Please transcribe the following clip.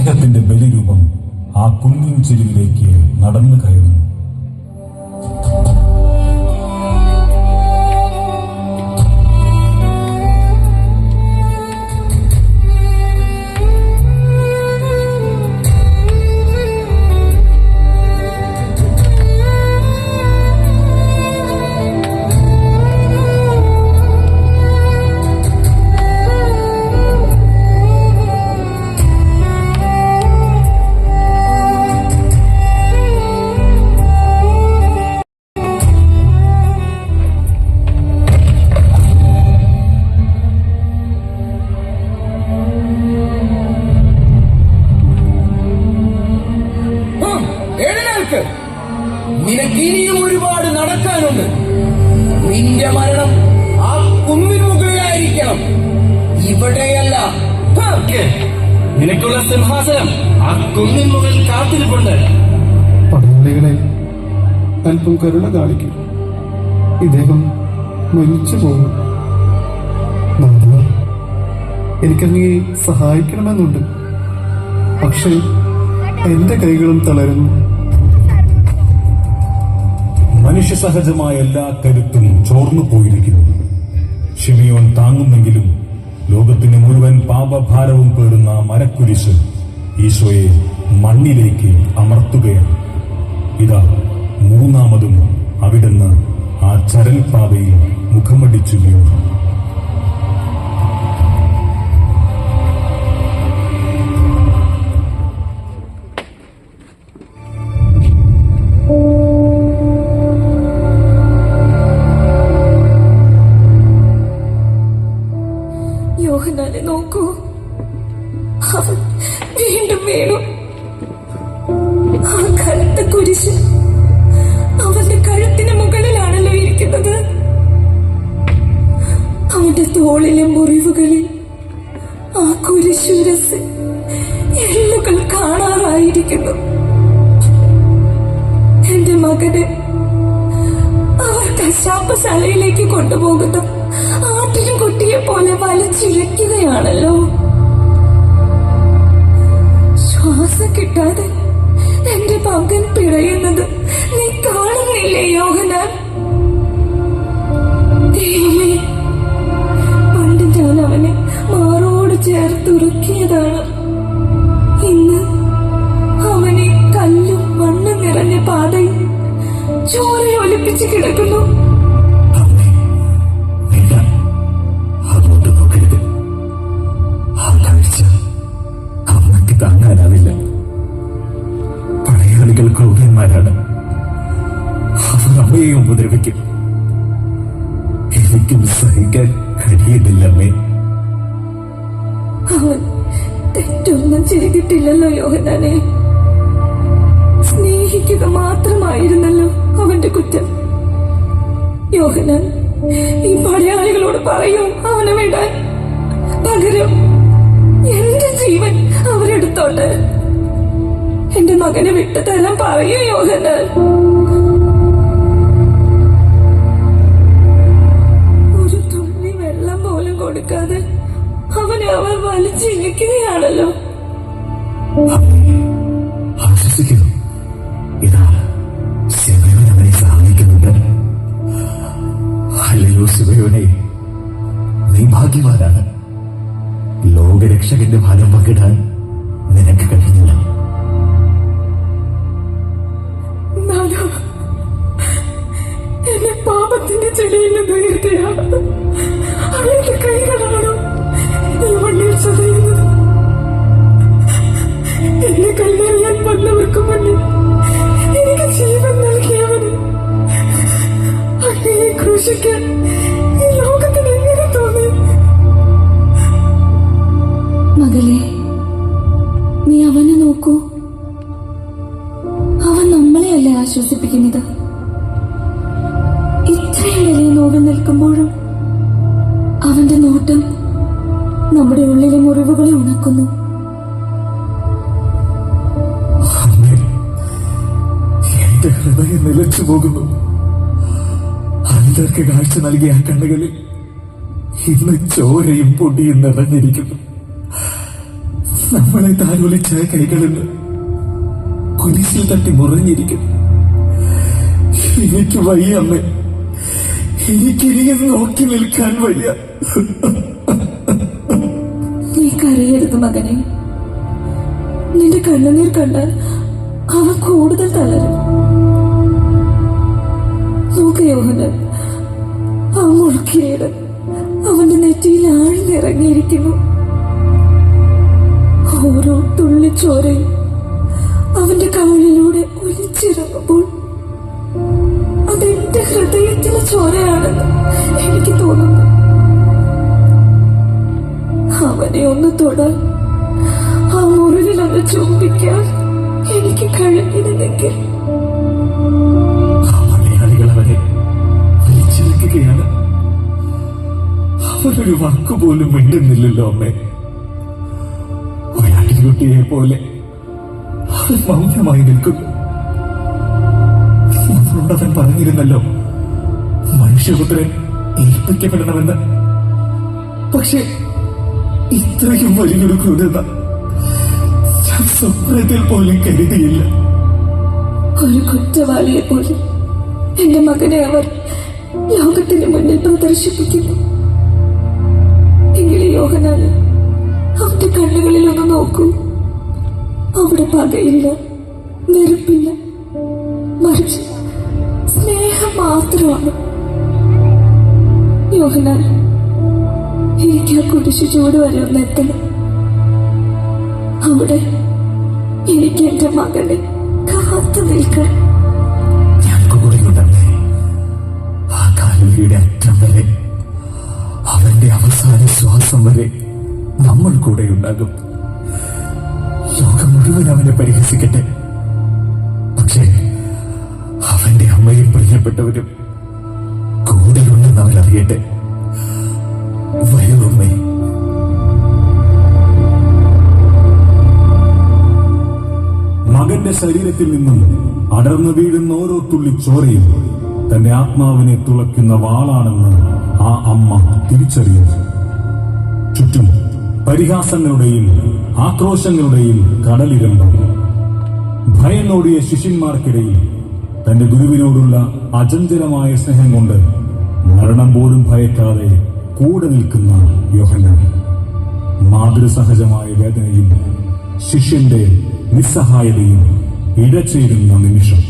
സ്നേഹത്തിന്റെ ബലിരൂപം ആ കുന്നിൻ ചെരുവിലേക്ക് നടന്നു കയറുന്നു. നിനക്കിനിയും ഒരുപാട് നടക്കാനുണ്ട്. നിന്റെ മരണം ആ കുന്നിന് മുകളിലായിരിക്കണം, ഇവിടെയല്ല. നിനക്കുള്ള സിംഹാസനം ആ കുന്നിൻ മുകളിൽ കാത്തിരിപ്പുണ്ട്. പടയാളികളെ, അല്പം കരുണ കാണിക്കും. ഇദ്ദേഹം മരിച്ചു പോകും. എനിക്കങ്ങേ സഹായിക്കണമെന്നുണ്ട്, പക്ഷേ എന്റെ കൈകളും തളരുന്നു. മനുഷ്യ സഹജമായ എല്ലാ കരുത്തും ചോർന്നു പോയിരിക്കുന്നു. ശിമിയോൻ താങ്ങുന്നെങ്കിലും ലോകത്തിന് മുഴുവൻ പാപഭാരവും പേറുന്ന മരക്കുരിശ് ഈശോയെ മണ്ണിലേക്ക് അമർത്തുകയാണ്. ഇതാ മൂന്നാമതും അവിടുന്ന് ആ ചരൽപ്പാതയിൽ മുഖമടിച്ചു വീണു. യോഹന്നാനെ നോക്കൂ, അവൻ വീണ്ടും വീണു. ആ കറുത്ത കുരിശ് അവന്റെ കഴുത്തിന് മുകളിലാണല്ലോ ഇരിക്കുന്നത്. അവന്റെ തോളിലെ മുറിവുകളിൽ ആ കുരിശുരസ് എല്ലുകൾ കാണാറായിരിക്കുന്നു. എന്റെ മകനെ അവർ കശാപ്പശാലയിലേക്ക് കൊണ്ടുപോകുന്നു. ആട്ടിനും കുട്ടിയെ പോലെ വലിച്ചിഴയ്ക്കുകയാണല്ലോ. ശ്വാസം കിട്ടാതെ എന്റെ മകൻ പിഴയുന്നത് നീ കാണുന്നില്ലേ യോഹന്നാൻ? ദൈവമേ, പണ്ട് ഞാൻ അവനെ മാറോട് ചേർത്തുറുക്കിയതാണ്. ഇന്ന് അവനെ കല്ലും മണ്ണും നിറഞ്ഞ പാതയിൽ ചോരയൊലിപ്പിച്ച് കിടക്കുന്നു. താങ്ങാനാവില്ല. പടയാളികൾ ക്രൂരന്മാരാണ്. അവർ അമ്മയെയും ഉപദ്രവിക്കും. എനിക്കും സഹിക്കാൻ കഴിയുന്നില്ലമ്മേ. അവൻ തെറ്റൊന്നും ചെയ്തിട്ടില്ലല്ലോ യോഹന്നാനെ. സ്നേഹിക്കുക മാത്രമായിരുന്നല്ലോ അവന്റെ കുറ്റം. യോഹന്നാൻ, ഈ പടയാളികളോട് പറയൂ അവനെ വിടാൻ. പകരം എന്റെ ജീവൻ അവരെടുത്തോണ്ട് എന്റെ മകനെ വിട്ടുതരാൻ പറയൂ യോഹന്നാൻ. ഒരു തുള്ളി വെള്ളം പോലും കൊടുക്കാതെ അവനെ അവർ വലിച്ചിരിക്കുകയാണല്ലോ. ആശ്വസിക്കുന്നു. ഇതാ ശിവയോൻ അവനെ സഹായിക്കുന്നുണ്ട്. അല്ലയോ ശിവയോനെ, നീ ഭാഗ്യവാനാണ്. ലോകരക്ഷകന്റെ ഫലം പങ്കിടാൻ നിനക്ക് കഴിഞ്ഞില്ല. എന്നെ പാപത്തിന്റെ ചെടിയിൽ നിന്ന് ഉയർത്തിയാണ് അവന്റെ കൈകളാണോ ഈ മണ്ണിൽ ചതയുന്നത്. എന്നെ കല്ലെറിയാൻ വന്നവർക്ക് മുന്നിൽ എനിക്ക് ജീവൻ നൽകിയവന് അങ്ങയെ ക്രൂശിക്കാൻ ഈ ലോകത്തിന് എങ്ങനെ തോന്നി? മകളെ, നീ അവനെ നോക്കൂ. അവൻ നമ്മളെയല്ലേ ആശ്വസിപ്പിക്കുന്നത്. ഇത്രയും വലിയ നോവിൽ നിൽക്കുമ്പോഴും അവന്റെ നോട്ടം നമ്മുടെ ഉള്ളിലെ മുറിവുകളെ ഉണക്കുന്നു. എന്റെ ഹൃദയം നിലച്ചു പോകുന്നു. അന്തർക്ക് കാഴ്ച നൽകിയ ആ കണ്ണുകളിൽ ഇന്ന് ചോരയും പൊടിയും നിറഞ്ഞിരിക്കുന്നു. നമ്മളെ താലോലിച്ച കൈകളിൽ കുരിശിൽ തട്ടി മുറിഞ്ഞിരിക്കും. എനിക്ക് വയ്യ അമ്മേ, എനിക്കിനിയും നോക്കി നിൽക്കാൻ വയ്യ. നീ കരയരുത് മകനെ. നിന്റെ കണ്ണുനീർ കണ്ടാൽ അവൻ കൂടുതൽ തളരും. നോക്ക് യോഹന്നാൻ, ആ മുൾക്കിരീട് അവന്റെ നെറ്റിയിൽ ആഴ്ന്നിറങ്ങിയിരിക്കുന്നു. ഓരോ തുള്ളിച്ചോരയും അവന്റെ കവളിലൂടെ ഒലിച്ചിറങ്ങുമ്പോൾ അതെന്റെ ഹൃദയത്തിലെ ചോരയാണെന്ന് എനിക്ക് തോന്നുന്നു. അവനെ ഒന്ന് തൊടാൻ, ആ മുറിവിലൊന്ന് ചുംബിക്കാൻ എനിക്ക് കഴിഞ്ഞിരുന്നെങ്കിൽ. മലയാളികൾ അവരെ വിളിച്ചിരിക്കുകയാണ്. അവരൊരു വാക്കുപോലും മിണ്ടുന്നില്ലല്ലോ അമ്മേ. ഒരാട്ടിൻകുട്ടിയെ പോലെ അവൻ മൗനമായി നിൽക്കുന്നു. നമ്മളോടവൻ പറഞ്ഞിരുന്നല്ലോ മനുഷ്യപുത്രൻ ഏൽപ്പിക്കപ്പെടണമെന്ന്. പക്ഷെ ഇത്രയും വലിയൊരു ക്രൂരത ഞാൻ സ്വപ്നത്തിൽ പോലും കരുതിയില്ല. ഒരു കുറ്റവാളിയെ പോലെ എന്റെ മകനെ അവർ ലോകത്തിന് മുന്നിൽ പ്രദർശിപ്പിക്കുന്നു. എങ്കിലും യോഹന്നാനെ, അവന്റെ കണ്ണുകളിൽ ഒന്ന് നോക്കൂ. അവിടെ പകയില്ല, വെറുപ്പില്ല, മറിച്ച് സ്നേഹം മാത്രമാണ്. യോഹന്നാൻ, എനിക്ക് ആ കുരിശു ചൂട് വരെ ഒന്ന് എത്തണം. അവിടെ എനിക്ക് എന്റെ മകനെ കാത്തു നിൽക്കണം. ഞാൻ കൂടെയുണ്ടമ്മേ. ആ കാലുകളുടെ അറ്റം വരെ, അവന്റെ അവസാന ശ്വാസം വരെ നമ്മൾ കൂടെയുണ്ടാകും. ലോകം മുഴുവൻ അവനെ പരിഹസിക്കട്ടെ, പക്ഷേ അവന്റെ അമ്മയും പ്രിയപ്പെട്ടവരും കൂടെയുണ്ടെന്ന് അവൻ അറിയട്ടെ. വരൂ അമ്മേ. മകന്റെ ശരീരത്തിൽ നിന്നും അടർന്നു വീഴുന്ന ഓരോ തുള്ളി ചോരയും തന്റെ ആത്മാവിനെ തുളയ്ക്കുന്ന വാളാണെന്ന് ആ അമ്മ തിരിച്ചറിയുന്നു. ചുറ്റും പരിഹാസങ്ങളുടെയും ആക്രോശങ്ങളുടെയും കടലിരമ്പം. ഭയന്നോടിയ ശിഷ്യന്മാർക്കിടയിൽ തന്റെ ഗുരുവിനോടുള്ള അചഞ്ചലമായ സ്നേഹം കൊണ്ട് മരണം പോലും ഭയക്കാതെ കൂടെ നിൽക്കുന്ന യോഹന്നാൻ. മാതൃസഹജമായ വേദനയും ശിഷ്യന്റെ നിസ്സഹായതയും ഇഴചേരുന്ന നിമിഷം.